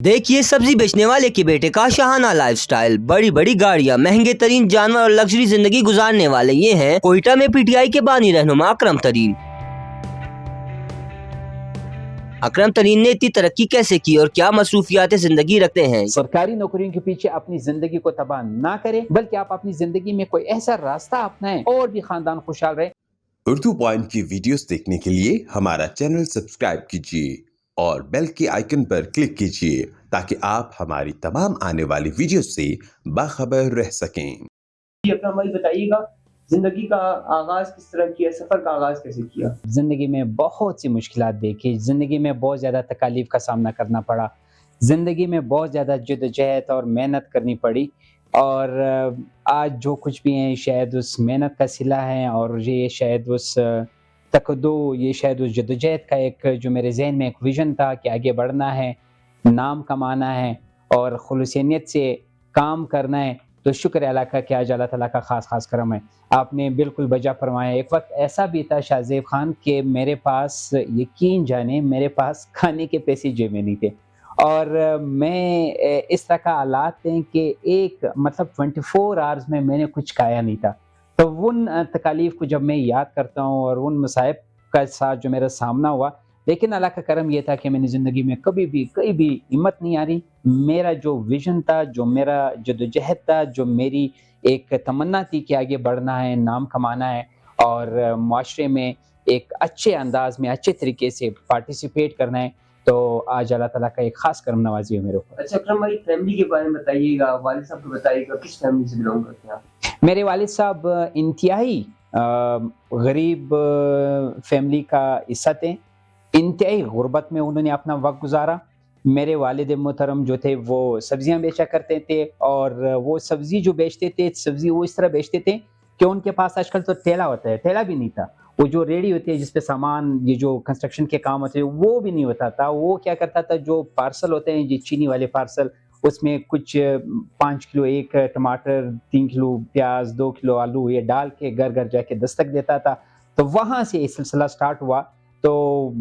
دیکھیے سبزی بیچنے والے کے بیٹے کا شاہانہ لائف سٹائل، بڑی بڑی گاڑیاں، مہنگے ترین جانور اور لگژری زندگی گزارنے والے یہ ہیں کوئٹہ میں پی ٹی آئی کے بانی رہنما اکرم ترین۔ اکرم ترین نے اتنی ترقی کیسے کی اور کیا مصروفیات زندگی رکھتے ہیں؟ سرکاری نوکریوں کے پیچھے اپنی زندگی کو تباہ نہ کریں، بلکہ آپ اپنی زندگی میں کوئی ایسا راستہ اپنائیں اور بھی خاندان خوشحال رہے۔ اردو پوائنٹ کی ویڈیوز دیکھنے کے لیے ہمارا چینل سبسکرائب کیجیے اور بیل کے آئیکن پر کلک کیجیے تاکہ آپ ہماری تمام آنے والی ویڈیوز سے باخبر رہ سکیں۔ اکرم بھائی بتائیے گا زندگی کا آغاز کس طرح کیا، سفر کا آغاز کیسے کیا؟ زندگی میں بہت سی مشکلات دیکھی، زندگی میں بہت زیادہ تکالیف کا سامنا کرنا پڑا، زندگی میں بہت زیادہ جدوجہد اور محنت کرنی پڑی، اور آج جو کچھ بھی ہیں شاید اس محنت کا صلہ ہے، اور یہ شاید اس یہ شاید اس جدوجہد کا ایک جو میرے ذہن میں ایک ویژن تھا کہ آگے بڑھنا ہے، نام کمانا ہے اور خلوصیت سے کام کرنا ہے، تو شکر اللہ کا کہ آج اللہ تعالیٰ کا خاص کرم ہے۔ آپ نے بالکل بجا فرمایا۔ ایک وقت ایسا بھی تھا شاہ زیب خان کہ میرے پاس، یقین جانے، میرے پاس کھانے کے پیسے جیب میں نہیں تھے، اور میں اس طرح کا حالات تھے کہ ایک 24 آورز میں نے کچھ کھایا نہیں تھا۔ تو ان تکالیف کو جب میں یاد کرتا ہوں اور ان مصائب کا ساتھ جو میرا سامنا ہوا، لیکن اللہ کا کرم یہ تھا کہ میں نے زندگی میں کبھی بھی ہمت نہیں ہاری۔ میرا جو ویژن تھا، جو میرا جدوجہد تھا، جو میری ایک تمنا تھی کہ آگے بڑھنا ہے، نام کمانا ہے اور معاشرے میں ایک اچھے انداز میں اچھے طریقے سے پارٹیسپیٹ کرنا ہے، تو آج اللہ تعالیٰ کا ایک خاص کرم نوازی ہے میرے اوپر۔ اچھا اکرم بھائی، فیملی کے بارے میں بتائیے گا، والد صاحب کو بتائیے گا، کس فیملی سے بلونگ کرتے ہیں آپ؟ میرے والد صاحب انتہائی غریب فیملی کا حصہ تھے، انتہائی غربت میں انہوں نے اپنا وقت گزارا۔ میرے والد محترم جو تھے وہ سبزیاں بیچا کرتے تھے، اور وہ سبزی جو بیچتے تھے، سبزی وہ اس طرح بیچتے تھے کہ ان کے پاس آج کل تو ٹھیلا ہوتا ہے، ٹھیلا بھی نہیں تھا، وہ جو ریڈی ہوتی ہے جس پہ سامان، یہ جو کنسٹرکشن کے کام ہوتے ہیں، وہ بھی نہیں ہوتا تھا۔ وہ کیا کرتا تھا، جو پارسل ہوتے ہیں یہ چینی والے پارسل، اس میں کچھ 5 کلو ایک ٹماٹر، 3 کلو پیاز، 2 کلو آلو، یہ ڈال کے گھر جا کے دستک دیتا تھا۔ تو وہاں سے یہ سلسلہ سٹارٹ ہوا، تو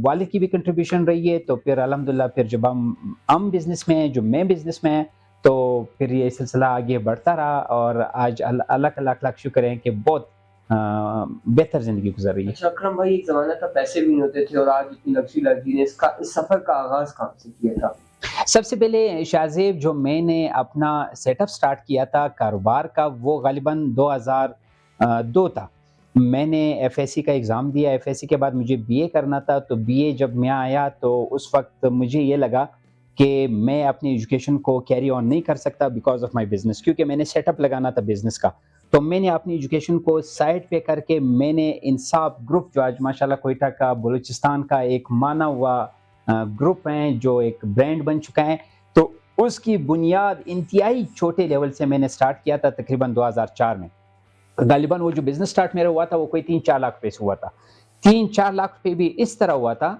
والد کی بھی کنٹریبیوشن رہی ہے، تو پھر الحمدللہ پھر جب ہم بزنس میں ہیں، جو میں بزنس میں ہیں، تو پھر یہ سلسلہ آگے بڑھتا رہا، اور آج اللہ کا لاکھ لاکھ شکر ہے کہ بہت بہتر زندگی گزر رہی ہے۔ اچھا اکرم بھائی، ایک زمانہ تھا پیسے بھی نہیں ہوتے تھے اور آج اتنی لگژری لگی نے اس سفر کا آغاز کہاں سے کیا تھا؟ سب سے پہلے شاہ زیب جو میں نے اپنا سیٹ اپ سٹارٹ کیا تھا کاروبار کا، وہ غالباً 2002 تھا۔ میں نے ایف ایس سی کا ایگزام دیا، ایف ایس سی کے بعد مجھے بی اے کرنا تھا، تو بی اے جب میں آیا تو اس وقت مجھے یہ لگا کہ میں اپنی ایجوکیشن کو کیری آن نہیں کر سکتا بیکاز آف مائی بزنس، کیونکہ میں نے سیٹ اپ لگانا تھا بزنس کا۔ تو میں نے اپنی ایجوکیشن کو سائڈ پہ کر کے میں نے انصاف گروپ، جو آج ماشاءاللہ کوئٹہ کا، بلوچستان کا ایک مانا ہوا گروپ ہیں، جو ایک برانڈ بن چکا ہے، تو اس کی بنیاد انتہائی چھوٹے لیول سے میں نے سٹارٹ کیا تھا تقریباً 2004 میں۔ غالباً وہ جو بزنس سٹارٹ میرا ہوا تھا وہ کوئی 3-4 لاکھ روپے سے ہوا تھا۔ 3-4 لاکھ روپے بھی اس طرح ہوا تھا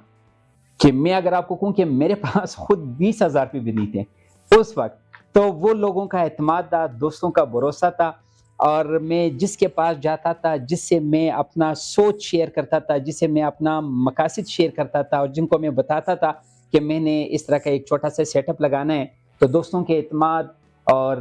کہ میں اگر آپ کو کہوں کہ میرے پاس خود 20,000 روپے بھی نہیں تھے اس وقت، تو وہ لوگوں کا اعتماد تھا، دوستوں کا بھروسہ تھا، اور میں جس کے پاس جاتا تھا، جس سے میں اپنا سوچ شیئر کرتا تھا، جس سے میں اپنا مقاصد شیئر کرتا تھا، اور جن کو میں بتاتا تھا کہ میں نے اس طرح کا ایک چھوٹا سا سیٹ اپ لگانا ہے، تو دوستوں کے اعتماد اور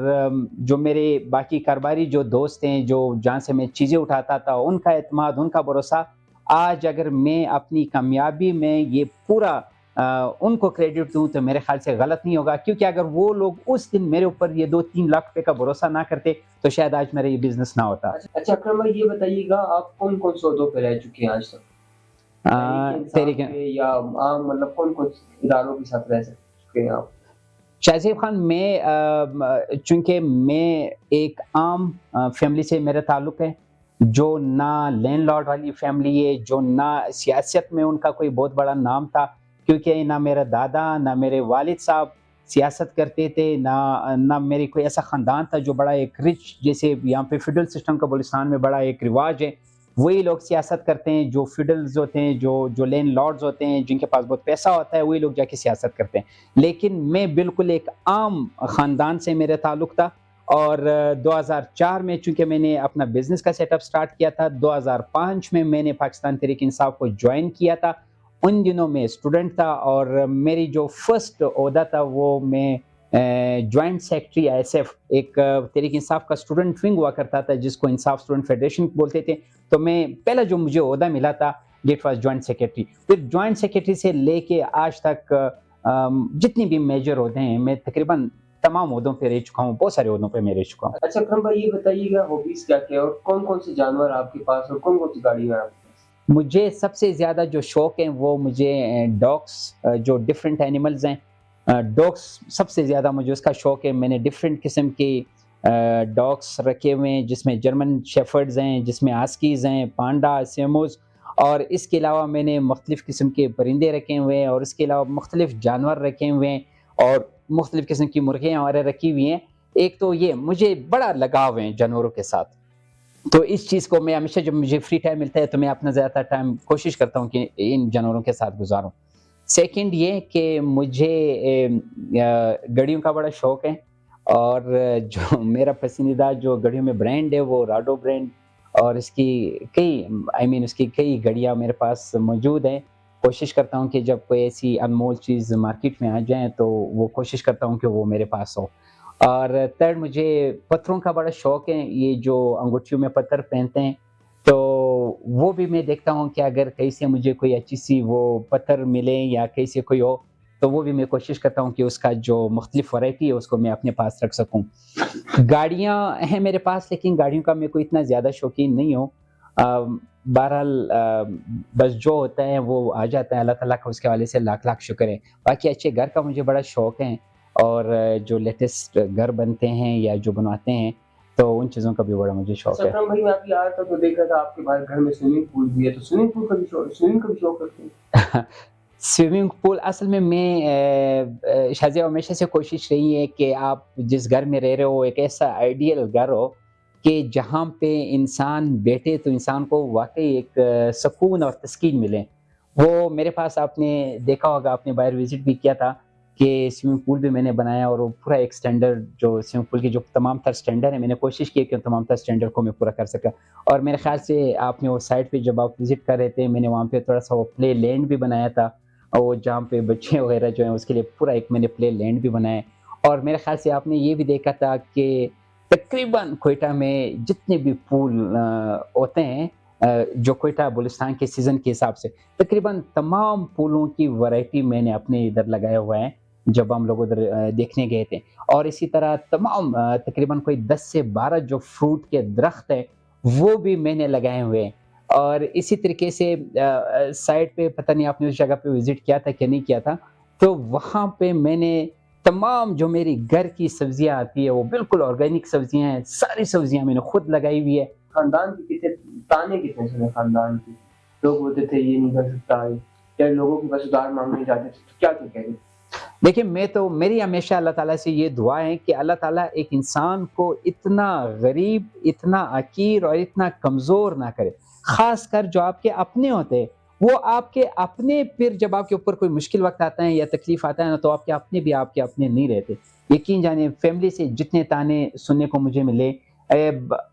جو میرے باقی کاروباری جو دوست ہیں، جو جہاں سے میں چیزیں اٹھاتا تھا، ان کا اعتماد، ان کا بھروسہ، آج اگر میں اپنی کامیابی میں یہ پورا ان کو کریڈٹ دوں تو میرے خیال سے غلط نہیں ہوگا، کیونکہ اگر وہ لوگ اس دن میرے اوپر یہ 2-3 لاکھ روپے کا بھروسہ نہ کرتے تو شاید آج میرا یہ بزنس نہ ہوتا۔ اچھا اکرم بھائی، یہ بتائیے گا آپ کون کون سے عہدوں پہ رہ چکے ہیں آج تک؟ تحریک یا عام کون کون اداروں کے ساتھ رہ چکے ہیں آپ؟ شاہ زیب خان، میں چونکہ میں ایک عام فیملی سے میرا تعلق ہے، جو نہ لینڈ لارڈ والی فیملی ہے، جو نہ سیاست میں ان کا کوئی بہت بڑا نام تھا، کیونکہ نہ میرا دادا نہ میرے والد صاحب سیاست کرتے تھے، نہ میری کوئی ایسا خاندان تھا جو بڑا ایک رچ، جیسے یہاں پہ فیڈرل سسٹم کا بلوچستان میں بڑا ایک رواج ہے، وہی لوگ سیاست کرتے ہیں، جو فیڈرلز ہوتے ہیں، جو لینڈ لارڈز ہوتے ہیں، جن کے پاس بہت پیسہ ہوتا ہے، وہی لوگ جا کے سیاست کرتے ہیں۔ لیکن میں بالکل ایک عام خاندان سے میرا تعلق تھا، اور 2004 میں چونکہ میں نے اپنا بزنس کا سیٹ اپ سٹارٹ کیا تھا، 2005 میں نے پاکستان تحریک انصاف کو جوائن کیا تھا، ان دنوں میں اسٹوڈنٹ تھا اور میری جو فرسٹ عہدہ تھا وہ میں joint secretary I S F ایک تحریک انصاف کا اسٹوڈنٹ ونگ ہوا کرتا تھا جس کو انصاف اسٹوڈنٹ فیڈریشن بولتے تھے. تو میں پہلا جو مجھے عہدہ ملا تھا ڈیٹ واز جوائنٹ سیکرٹری. پھر جوائنٹ سیکرٹری سے لے کے آج تک جتنی بھی میجر عہدے ہیں میں تقریباً تمام عہدوں پہ رہ چکا ہوں, بہت سارے عہدوں پہ میں رہ چکا ہوں. اچھا اکرم بھائی یہ بتائیے گا ہابیز کیا کیا اور کون کون سے جانور آپ کے پاس اور کون کون سی گاڑی ہے آپ کے پاس؟ مجھے سب سے زیادہ جو شوق ہیں وہ مجھے ڈاگس, جو ڈفرینٹ اینیملز ہیں, ڈاگس سب سے زیادہ مجھے اس کا شوق ہے. میں نے ڈفرینٹ قسم کے ڈاگس رکھے ہوئے ہیں جس میں جرمن شیفرڈز ہیں, جس میں آسکیز ہیں, پانڈا, سیموز, اور اس کے علاوہ میں نے مختلف قسم کے پرندے رکھے ہوئے ہیں اور اس کے علاوہ مختلف جانور رکھے ہوئے ہیں اور مختلف قسم کی مرغیاں وغیرہ رکھی ہوئی ہیں. ایک تو یہ مجھے بڑا لگاؤ ہے جانوروں کے ساتھ, تو اس چیز کو میں ہمیشہ جب مجھے فری ٹائم ملتا ہے تو میں اپنا زیادہ تر ٹائم کوشش کرتا ہوں کہ ان جانوروں کے ساتھ گزاروں. سیکنڈ یہ کہ مجھے گڑیوں کا بڑا شوق ہے اور جو میرا پسندیدہ جو گڑیوں میں برانڈ ہے وہ راڈو برانڈ, اور اس کی اس کی کئی گڑیاں میرے پاس موجود ہیں. کوشش کرتا ہوں کہ جب کوئی ایسی انمول چیز مارکیٹ میں آ جائیں تو وہ کوشش کرتا ہوں کہ وہ میرے پاس ہو. اور تھرڈ مجھے پتھروں کا بڑا شوق ہے, یہ جو انگوٹھیوں میں پتھر پہنتے ہیں تو وہ بھی میں دیکھتا ہوں کہ اگر کہیں سے مجھے کوئی اچھی سی وہ پتھر ملے یا کہیں سے کوئی ہو تو وہ بھی میں کوشش کرتا ہوں کہ اس کا جو مختلف ورائٹی ہے اس کو میں اپنے پاس رکھ سکوں. گاڑیاں ہیں میرے پاس لیکن گاڑیوں کا میں کوئی اتنا زیادہ شوقین نہیں ہوں. بہرحال بس جو ہوتا ہے وہ آ جاتا ہے, اللہ تعالیٰ کا اس کے حوالے سے لاکھ لاکھ شکر ہے. باقی اچھے گھر کا مجھے بڑا شوق ہے اور جو لیٹسٹ گھر بنتے ہیں یا جو بنواتے ہیں تو ان چیزوں کا بھی بڑا مجھے شوق ہے. اکرم بھائی میں آپ آیا تھا تو دیکھ رہا تھا آپ کے باہر گھر میں سوئمنگ پول بھی ہے, تو سوئمنگ پول کا بھی شوق رکھتے ہیں؟ سوئمنگ پول اصل میں شاذ ہمیشہ سے کوشش رہی ہے کہ آپ جس گھر میں رہ رہے ہو ایک ایسا آئیڈیل گھر ہو کہ جہاں پہ انسان بیٹھے تو انسان کو واقعی ایک سکون اور تسکین ملے. وہ میرے پاس آپ نے دیکھا ہوگا, آپ نے باہر وزٹ بھی کیا تھا کہ سوئمنگ پول بھی میں نے بنایا اور وہ پورا ایک سٹینڈرڈ جو سوئمنگ پول کی جو تمام تر سٹینڈرڈ ہے میں نے کوشش کی کہ تمام تر سٹینڈرڈ کو میں پورا کر سکا. اور میرے خیال سے آپ نے وہ سائٹ پہ جب آپ وزٹ کر رہے تھے میں نے وہاں پہ تھوڑا سا وہ پلے لینڈ بھی بنایا تھا, اور جہاں پہ بچے وغیرہ جو ہیں اس کے لیے پورا ایک میں نے پلے لینڈ بھی بنایا. اور میرے خیال سے آپ نے یہ بھی دیکھا تھا کہ تقریباً کوئٹہ میں جتنے بھی پول ہوتے ہیں جو کوئٹہ بلوچستان کے سیزن کے حساب سے تقریباً تمام پولوں کی ورائٹی میں نے اپنے ادھر لگایا ہوا ہے جب ہم لوگ ادھر دیکھنے گئے تھے. اور اسی طرح تمام تقریباً کوئی 10 سے 12 جو فروٹ کے درخت ہیں وہ بھی میں نے لگائے ہوئے ہیں. اور اسی طریقے سے سائٹ پہ پتہ نہیں آپ نے اس جگہ پہ وزٹ کیا تھا کہ نہیں کیا تھا, تو وہاں پہ میں نے تمام جو میری گھر کی سبزیاں آتی ہے وہ بالکل آرگینک سبزیاں ہیں, ساری سبزیاں میں نے خود لگائی ہوئی ہے. خاندان کی کتنے سنے خاندان کی لوگ ہوتے تھے یہ نہیں کر سکتا ہے, یا لوگوں کے پاس ادھار مانگنے جاتے تھے, کیا کہہ رہے؟ دیکھیں میری ہمیشہ اللہ تعالیٰ سے یہ دعا ہے کہ اللہ تعالیٰ ایک انسان کو اتنا غریب, اتنا حقیر اور اتنا کمزور نہ کرے. خاص کر جو آپ کے اپنے ہوتے ہیں وہ آپ کے اپنے, پھر جب آپ کے اوپر کوئی مشکل وقت آتا ہے یا تکلیف آتا ہے نا تو آپ کے اپنے بھی آپ کے اپنے نہیں رہتے. یقین جانے فیملی سے جتنے تانے سننے کو مجھے ملے,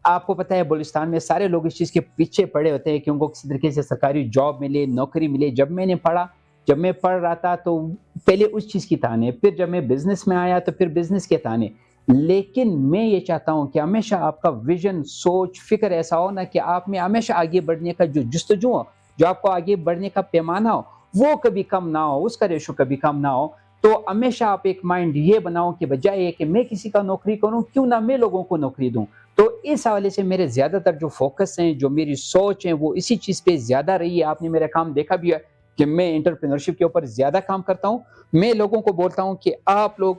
آپ کو پتہ ہے بلوچستان میں سارے لوگ اس چیز کے پیچھے پڑے ہوتے ہیں کہ ان کو کسی طریقے سے سرکاری جاب ملے, نوکری ملے. جب میں پڑھ رہا تھا تو پہلے اس چیز کی تانے, پھر جب میں بزنس میں آیا تو پھر بزنس کے تانے. لیکن میں یہ چاہتا ہوں کہ ہمیشہ آپ کا ویژن, سوچ, فکر ایسا ہو نا کہ آپ میں ہمیشہ آگے بڑھنے کا جو جستجو ہو, جو آپ کو آگے بڑھنے کا پیمانہ ہو وہ کبھی کم نہ ہو, اس کا ریشو کبھی کم نہ ہو. تو ہمیشہ آپ ایک مائنڈ یہ بناؤ کہ بجائے کہ میں کسی کا نوکری کروں کیوں نہ میں لوگوں کو نوکری دوں. تو اس حوالے سے میرے زیادہ تر جو فوکس ہیں, جو میری سوچ ہے وہ اسی چیز پہ زیادہ رہی ہے. آپ نے میرا کام دیکھا بھی ہے کہ میں انٹرپرینورشپ کے اوپر زیادہ کام کرتا ہوں. میں لوگوں کو بولتا ہوں کہ آپ لوگ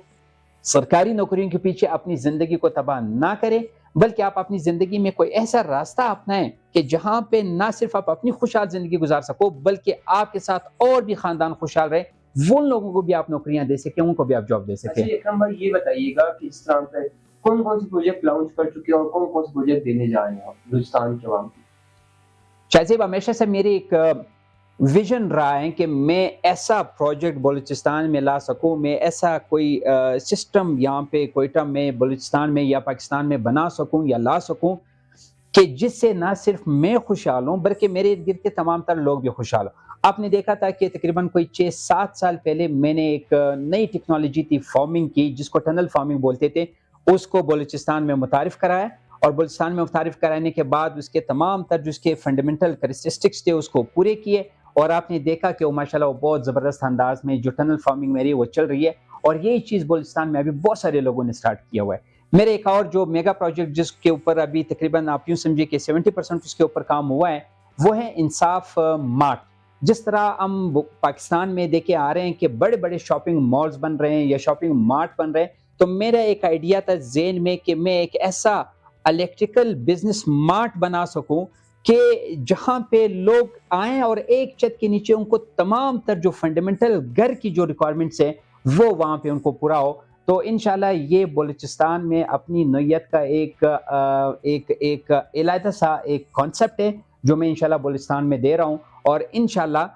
سرکاری نوکریوں کے پیچھے اپنی زندگی کو تباہ نہ کریں, بلکہ آپ اپنی زندگی میں کوئی ایسا راستہ اپنائیں کہ جہاں پہ نہ صرف آپ اپنی خوشحال زندگی گزار سکو بلکہ آپ کے ساتھ اور بھی خاندان خوشحال رہے. وہ لوگوں کو بھی آپ نوکریاں دے سکیں, ان کو بھی آپ جاب دے سکیں. اچھا اکرم بھائی یہ بتائیے گا کہ اس طرح پہ کون کون سے پروجیکٹ لانچ کر چکے ہیں اور کون کون سے پروجیکٹ دینے جا رہے ہیں آپ بلوچستان کے عوام کو؟ شاہزیب ہمیشہ سے میری ایک ویژن رہا ہے کہ میں ایسا پروجیکٹ بلوچستان میں لا سکوں, میں ایسا کوئی سسٹم یہاں پہ کوئٹہ میں, بلوچستان میں یا پاکستان میں بنا سکوں یا لا سکوں کہ جس سے نہ صرف میں خوشحال ہوں بلکہ میرے ارد گرد کے تمام تر لوگ بھی خوشحال ہوں. آپ نے دیکھا تھا کہ تقریباً کوئی 6-7 سال پہلے میں نے ایک نئی ٹیکنالوجی تھی فارمنگ کی، جس کو ٹنل فارمنگ بولتے تھے، اس کو بلوچستان میں متعارف کرایا، اور بلوچستان میں متعارف کرانے کے بعد اس کے تمام تر جو اس کے فنڈامنٹل کریکٹرسٹکس تھے اس کو پورے کیے، اور آپ نے دیکھا کہ وہ ماشاءاللہ وہ بہت زبردست انداز میں جو ٹنل فارمنگ میری وہ چل رہی ہے، اور یہی چیز بلوچستان میں ابھی بہت سارے لوگوں نے سٹارٹ کیا ہوا ہے۔ میرے ایک اور جو میگا پروجیکٹ جس کے اوپر ابھی تقریباً آپ یوں سمجھے کہ 70% اس کے اوپر کام ہوا ہے، وہ ہے انصاف مارٹ۔ جس طرح ہم پاکستان میں دیکھے آ رہے ہیں کہ بڑے بڑے شاپنگ مالز بن رہے ہیں یا شاپنگ مارٹ بن رہے ہیں، تو میرا ایک آئیڈیا تھا ذہن میں کہ میں ایک ایسا الیکٹریکل بزنس مارٹ بنا سکوں کہ جہاں پہ لوگ آئیں اور ایک چھت کے نیچے ان کو تمام تر جو فنڈامنٹل گھر کی جو ریکوائرمنٹس ہیں وہ وہاں پہ ان کو پورا ہو۔ تو انشاءاللہ یہ بلوچستان میں اپنی نوعیت کا ایک علیحدہ سا ایک کانسیپٹ ہے جو میں انشاءاللہ بلوچستان میں دے رہا ہوں، اور انشاءاللہ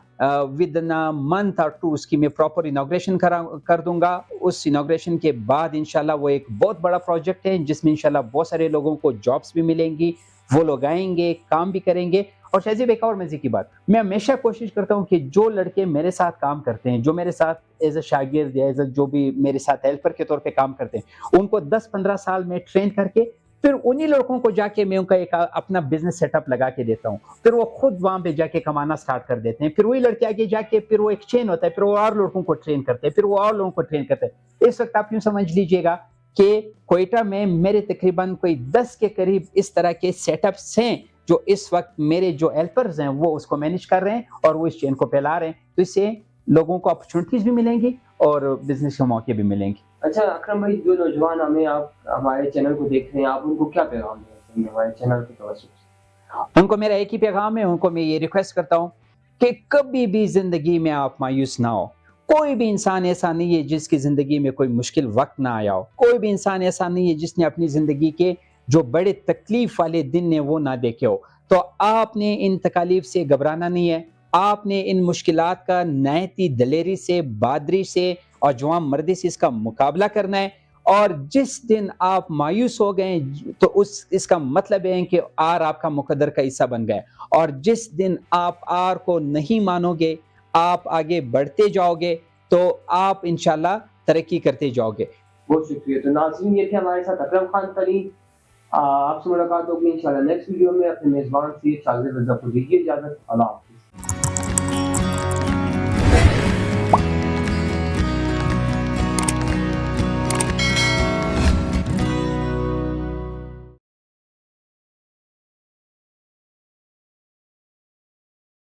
ود ان منتھ اور 2 اس کی میں پراپر انوگریشن کر دوں گا۔ اس انوگریشن کے بعد انشاءاللہ وہ ایک بہت بڑا پروجیکٹ ہے جس میں انشاءاللہ بہت سارے لوگوں کو جابس بھی ملیں گی، وہ لوگ آئیں گے، کام بھی کریں گے۔ اور شہزیب ایک اور مزے کی بات، میں ہمیشہ کوشش کرتا ہوں کہ جو لڑکے میرے ساتھ کام کرتے ہیں، جو میرے ساتھ ایز اے شاگرد یا ایز اے جو بھی میرے ساتھ ہیلپر کے طور پہ کام کرتے ہیں، ان کو 10-15 سال میں ٹرین کر کے پھر انہی لڑکوں کو جا کے میں ان کا ایک اپنا بزنس سیٹ اپ لگا کے دیتا ہوں، پھر وہ خود وہاں پہ جا کے کمانا سٹارٹ کر دیتے ہیں، پھر وہی لڑکے آگے جا کے پھر وہ ایک چین ہوتا ہے، پھر وہ اور لڑکوں کو ٹرین کرتے ہیں، پھر وہ اور لوگوں کو ٹرین کرتے ہیں۔ اس وقت آپ یوں سمجھ لیجئے گا کہ کوئٹہ میں میرے تقریباً کوئی 10 کے قریب اس طرح کے سیٹ اپس ہیں جو اس وقت میرے جو ہیلپرز ہیں وہ اس کو مینیج کر رہے ہیں اور وہ اس چین کو پھیلا رہے ہیں، تو اس سے لوگوں کو اپرچونٹیز بھی ملیں گی اور بزنس کے موقع بھی ملیں گے۔ اچھا اکرم بھائی، جو نوجوان ہمارے چینل کو دیکھ رہے ہیں، آپ ان کو کیا پیغام دینا چاہیں گے ہمارے چینل کے توسط سے؟ ان کو میرا ایک ہی پیغام ہے، ان کو میں یہ ریکویسٹ کرتا ہوں کہ کبھی بھی زندگی میں آپ مایوس نہ ہو۔ کوئی بھی انسان ایسا نہیں ہے جس کی زندگی میں کوئی مشکل وقت نہ آیا ہو، کوئی بھی انسان ایسا نہیں ہے جس نے اپنی زندگی کے جو بڑے تکلیف والے دن ہیں وہ نہ دیکھے ہو۔ تو آپ نے ان تکالیف سے گھبرانا نہیں ہے، آپ نے ان مشکلات کا نہایتی دلیری سے، بہادری سے اور جوان مردی سے اس کا مقابلہ کرنا ہے، اور جس دن آپ مایوس ہو گئے تو اس کا مطلب ہے کہ آر آپ کا مقدر کا حصہ بن گئے، اور جس دن آپ آر کو نہیں مانو گے، آپ آگے بڑھتے جاؤ گے تو آپ انشاءاللہ ترقی کرتے جاؤ گے۔ بہت شکریہ۔ تو ناظرین، یہ تھے ہمارے ساتھ اکرم خان ترین۔ آپ سے ملاقات ہوگی انشاءاللہ نیکسٹ ویڈیو میں۔ اپنے میزبان سے شاگرد رضا کو دیجیے اجازت۔ اللہ حافظ۔